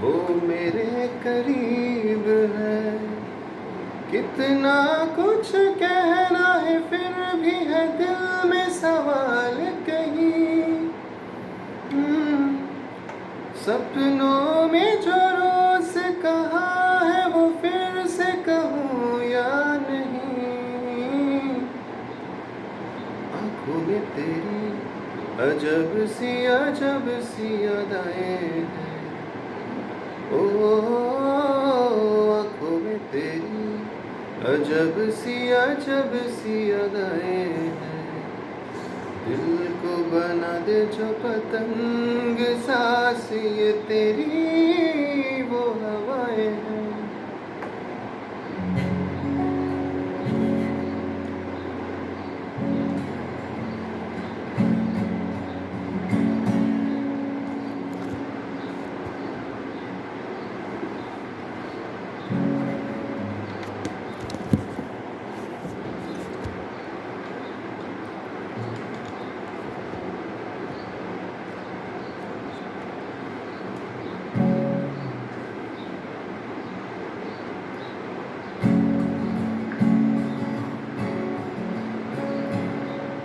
वो मेरे करीब है। कितना कुछ कहना है फिर भी है दिल में सवाल कहीं। सपनों में जो रोज कहा है वो फिर से कहूँ या नहीं। आँखों में तेरी अजब सी अदाएं हैं। ओ आँखों में तेरी अजब सी अदाएं हैं। दिल को बना दे जो पतंग सांस ये तेरी वो हवाएं हैं।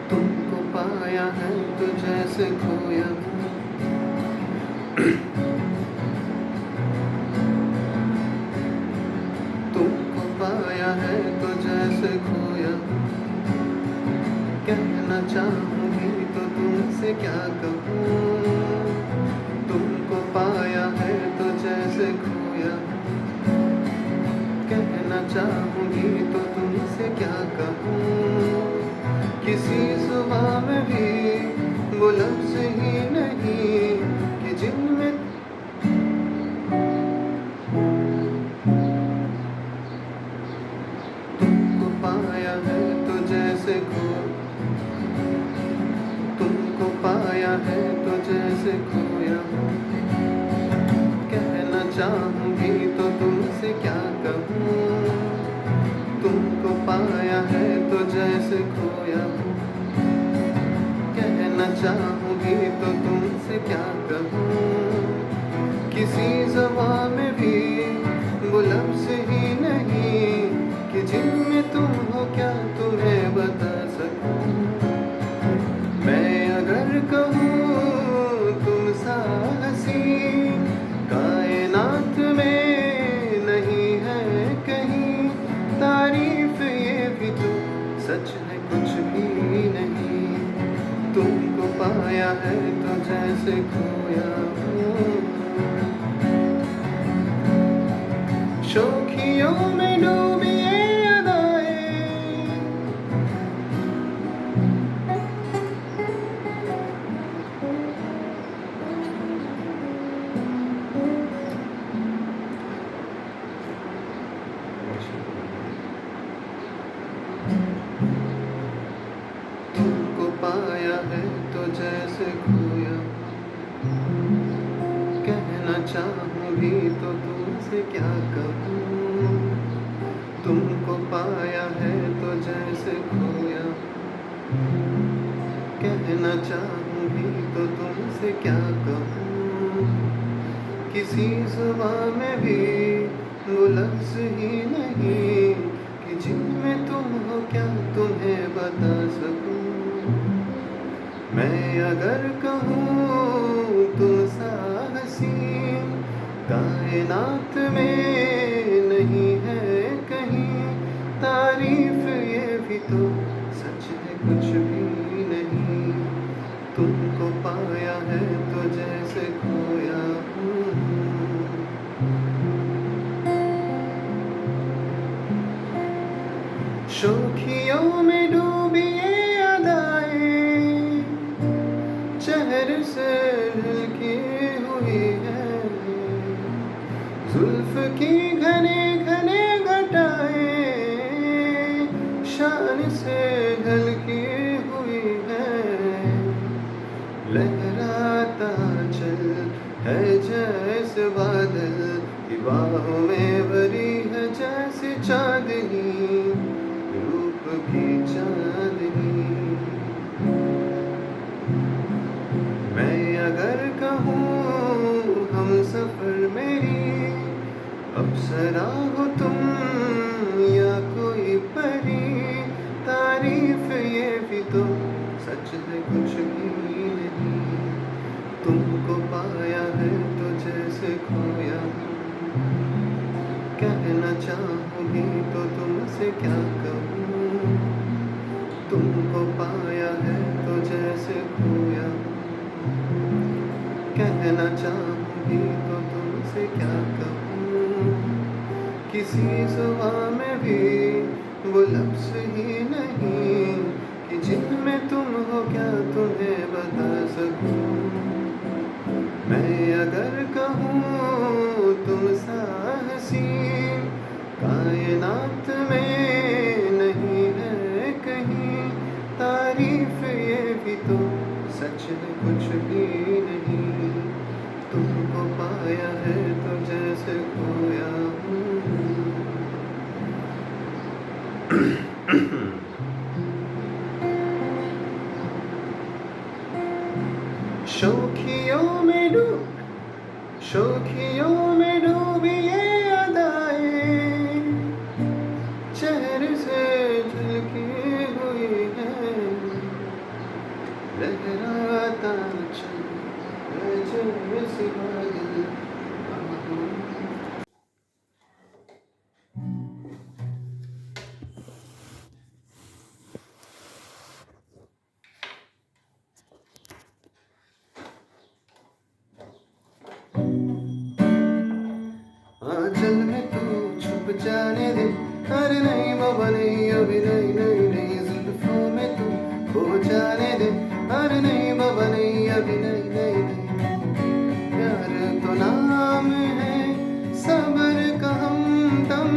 तुमको पाया है तो जैसे खोया तुमको पाया है तो जैसे खोया। कहना चाहूँगी तो तुमसे क्या कहूँ। तुमको पाया है तो जैसे खोया। कहना चाहूँगी तो तुमसे क्या कहूँ। किसी सुबह में भी वो लफ्ज़ ही नहीं कि जिनमें तुमको पाया है तो जैसे तुमको पाया है तो जैसे खोया। कहना चाहूँगी तो तुमसे क्या कहूँ। तुमको पाया है तो जैसे खोया। कहना चाहूँगी तो तुमसे क्या कहूँ। किसी ज़बां में भी वो लफ्ज़ ही नहीं कि जिनमें तुम हो क्या तुम्हें बता सकूँ। मैं अगर कहूँ तुम सा हसीन कायनात में नहीं है कहीं। तारीफ ये भी तो सच है कुछ भी नहीं। तुमको पाया है तो जैसे खोया हूँ। शौखियों में डूबी ये अदाएं। तुमको पाया है तो जैसे खोया। कहना चाहूँगी तो तुमसे क्या कहूँ। तुमको पाया है तो जैसे खोया। कहना चाहूँगी तो तुमसे क्या कहूँ। किसी ज़बां में भी वो लफ्ज़ ही नहीं कि जिनमें तुम हो क्या तुम्हें बता सकूँ। मैं अगर कहूँ तुम सा हसीन कायनात में नहीं है कहीं। तारीफ ये भी तो सच है कुछ भी नहीं। तुमको पाया है तो जैसे खोया हूँ। शौखियों में डूबी ये अदाएं चेहरे से ढलकी हुई है। जुल्फ की घने घने घटाएं शान से ढलकी हुई है। लहराता चल है जैसे बादल की बाहों में भरी है जैसे चांदनी रूप की चांदनी। मैं अगर कहूँ हम सफ़र मेरी ना चाहूँगी तो तुमसे क्या कहूँ, किसी जुबां में भी वो लफ्ज़ ही नहीं कि जिनमें तुम हो क्या तुम्हें बता सकूँ। मैं अगर कहूँ तुम सा हसीन कायनात में नहीं है कहीं, तारीफ ये भी तो सच है कुछ भी नहीं। तुमको पाया है तो जैसे खोया हूँ। शोखियों में डूबी ये अदाएं चेहरे से झलकी हुई है, लहराता चल जैसे बादल। आंचल में तू छुप जाने दे, अरे नहीं बाबा नहीं अभी नहीं नहीं नहीं, जुल्फों में तू खो जाने दे, अरे नहीं बाबा नहीं अभी नहीं नहीं नहीं। प्यार तो नाम है सब्र का हमदम,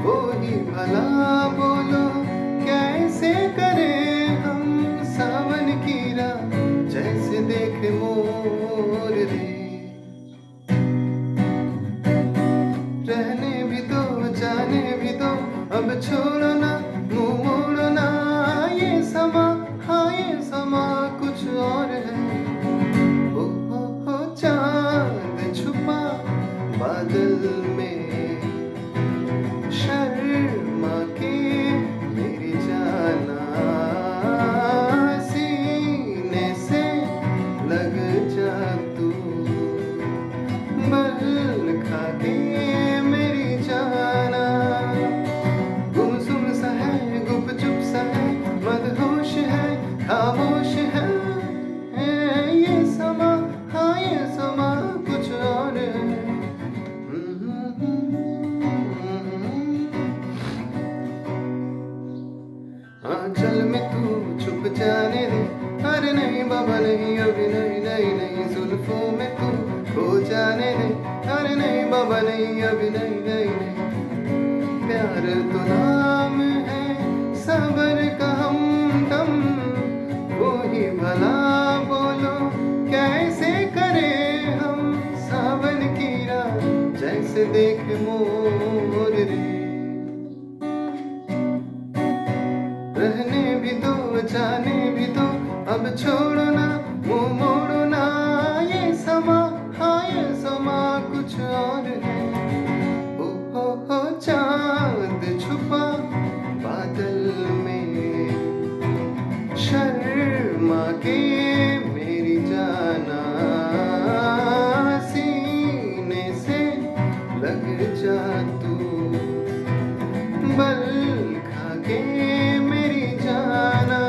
वो ही भला बोलो कैसे करें हम, सावन की राह जैसे देखे मोर रे। रहने भी दो जाने भी दो, अब छोड़ो ना मुँह मोड़ो ना, ये समा हाँ ये समा कुछ और है। हो चांद छुपा बादल में, शर्मा के मेरी जाना सीने से लग जा तू, बल खा के मेरी जाना। गुमसुम सा है गुपचुप सा है, मदहोश है खामोश है, ये समा हाँ ये समा कुछ और है। आंचल में तू छुप जाने दे, अरे नहीं बाबा नहीं अभी नहीं नहीं नहीं, जुल्फों में तू खो जाने दे, अरे नहीं बाबा नहीं अभी नहीं नहीं नहीं। प्यार तो नाम है सब्र का हमदम, वो ही भला बोलो कैसे करें हम, सावन की राह जैसे देख मोर रे। रहने भी दो जाने भी दो, अब छोड़ो ना मुँह मोड़ो ना, ये समा हाँ ये समा कुछ और है। हो चांद छुपा बादल में, शर्मा के मेरी जाना सीने से लग जा तू, बल खा के मेरी जाना।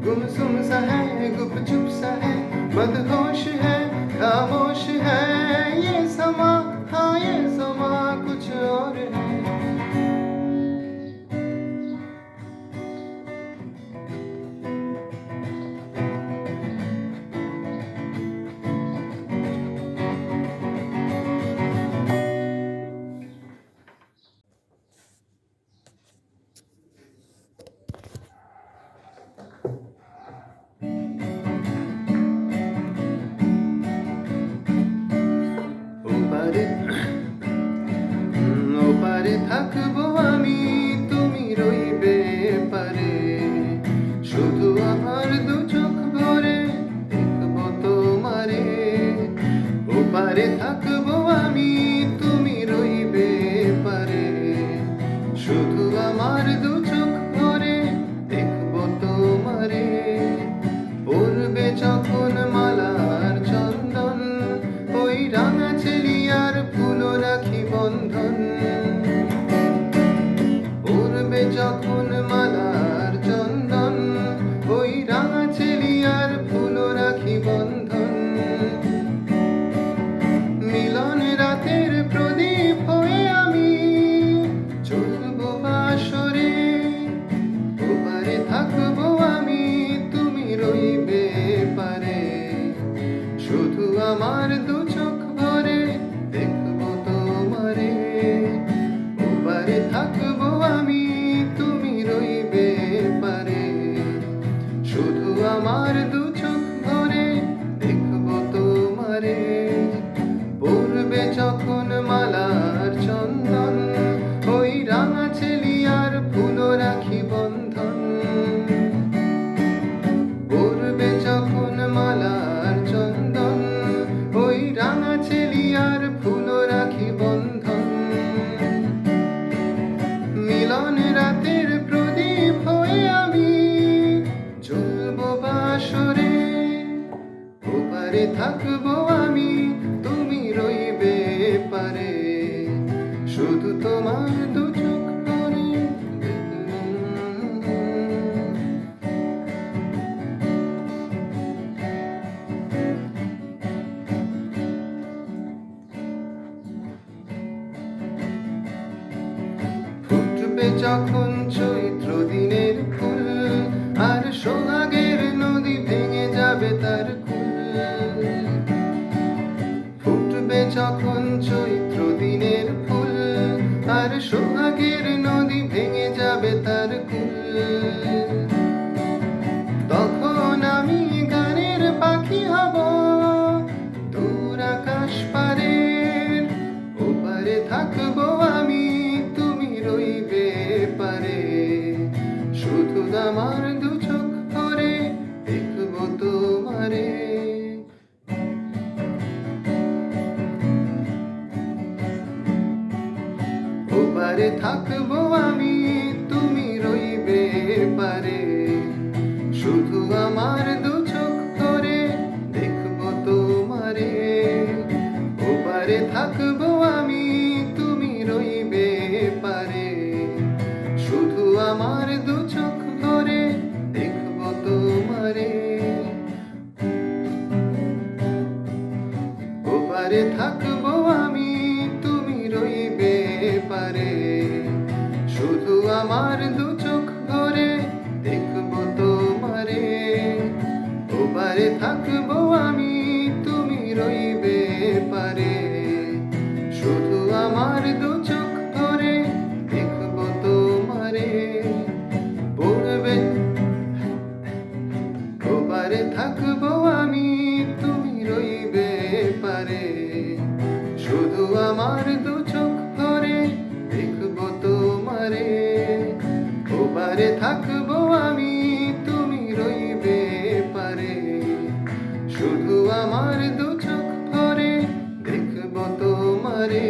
गुमसुम सा है गुपचुप सा है, मदहोश है खामोश है, ये समा हाँ ये समा कुछ और है। ওপারে থাকবো আমি তুমি রইবে পারে, শুধু আমার দু চোখ ভরে দেখবো তোমারে। ওপারে থাকবো আমি তুমি রইবে পারে, শুধু আমার দু চোখ ভরে দেখবো তোমারে। পড়বে যখন মালার চন্দন, ওই রাঙা চেলিয়ার ফুল রাখি বন্ধন। পড়বে যখন মালার চন্দন, ওই রাঙা চেলিয়ার ফুল রাখি বন্ধন। আমার দু চোখ ভরে দেখবো তোমারে, ওপারে থাকবো আমি, তুমি রইবে পারে। শুধু আমার দু চোখ ভরে দেখবো তোমারে, পড়বে যখন মালার চন্দন, ওই রাঙা চেলিয়ার ফুল রাখি বন্ধন। পড়বে যখন মালার চন্দন, ওই রাঙা চেলিয়ার ফুল রাখি বন্ধন। মিলন রাতের প্রদীপ হয়ে আমি জ্বলবো বাসরে, ওপারে থাকবো আমি, তুমি রইবে পারে। শুধু তোমার দু চোখ ভরে ফুটবে যখন চৈত্র দিনের ফুল, আর সোহাগের নদী ভেঙে যাবে তার কুল। ফুটবে যখন চৈত্র দিনের ফুল, আর সোহাগের নদী ভেঙে যাবে তার কুল। তখন আমি গানের পাখি হব দূর আকাশ পারের, ওপারে থাকবো আমি, তুমি রইবে পারে। শুধু আমার দু চোখ ভরে দেখবো তোমারে। ওপারে থাকবো আমি, তুমি রইবে পারে। শুধু আমার দু চোখ ভরে দেখবো তোমারে, ওপারে থাকবো আমি, তুমি রইবে পারে। শুধু আমার দু চোখ ভরে দেখবো তোমারে, ওপারে থাকবো আমি, তুমি রইবে পারে। শুধু আমার দু চোখ ভরে দেখবো তোমারে, ওপারে থাকবো আমি, তুমি রইবে পারে। শুধু আমার দু চোখ ভরে দেখবো তোমারে, পড়বে ওপারে থাকবো আমি, তুমি রইবে পারে। শুধু আমার দু চোখ ভরে দেখবো তোমারে, ওপারে থাকবো আমি, তুমি রইবে পারে। শুধু আমার দু চোখ ভরে দেখবো তোমারে,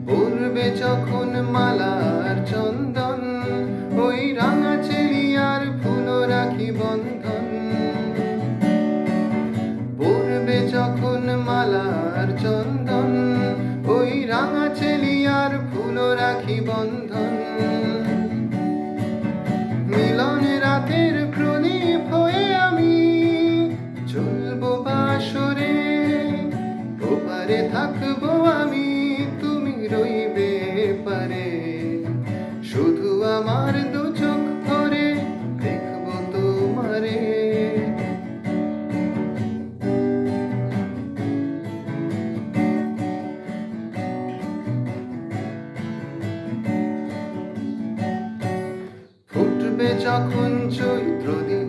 পড়বে যখন মালার চন্দন, ওই রাঙা চেলিয়ার ফুল রাখি বন্ধন। পড়বে যখন মালার চন্দন, ওই রাঙা চেলিয়ার ফুল রাখি বন্ধন। মিলন রাতের প্রদীপ হয়ে আমি জ্বলবো বাসরে, ওপারে থাকবো আমি, তুমি রইবে পারে। শুধু আমার দু চোখ ভরে দেখবো তোমারে। ফুটবে যখন চৈত্র দিন,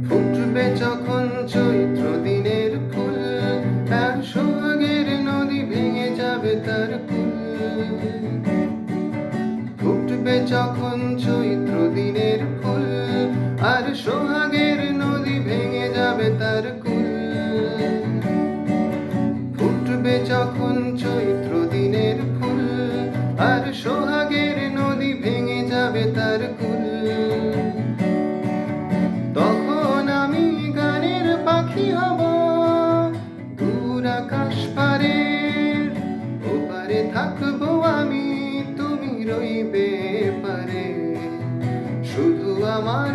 ফুটবে যখন চৈত্র দিনের ফুল, আর সোহাগের নদী ভেঙে যাবে তার কুল। ফুটবে যখন চৈত্র দিনের ফুল, আর সোহাগের নদী ভেঙে যাবে তার কুল। ফুটবে যখন চৈত্র দিনের ফুল, আর সোহাগের নদী ভেঙে যাবে তার কুল। তখন আমি গানের পাখি হব দূর আকাশ পারের, ওপারে থাকবো আমি, তুমি রইবে পারে। শুধু আমার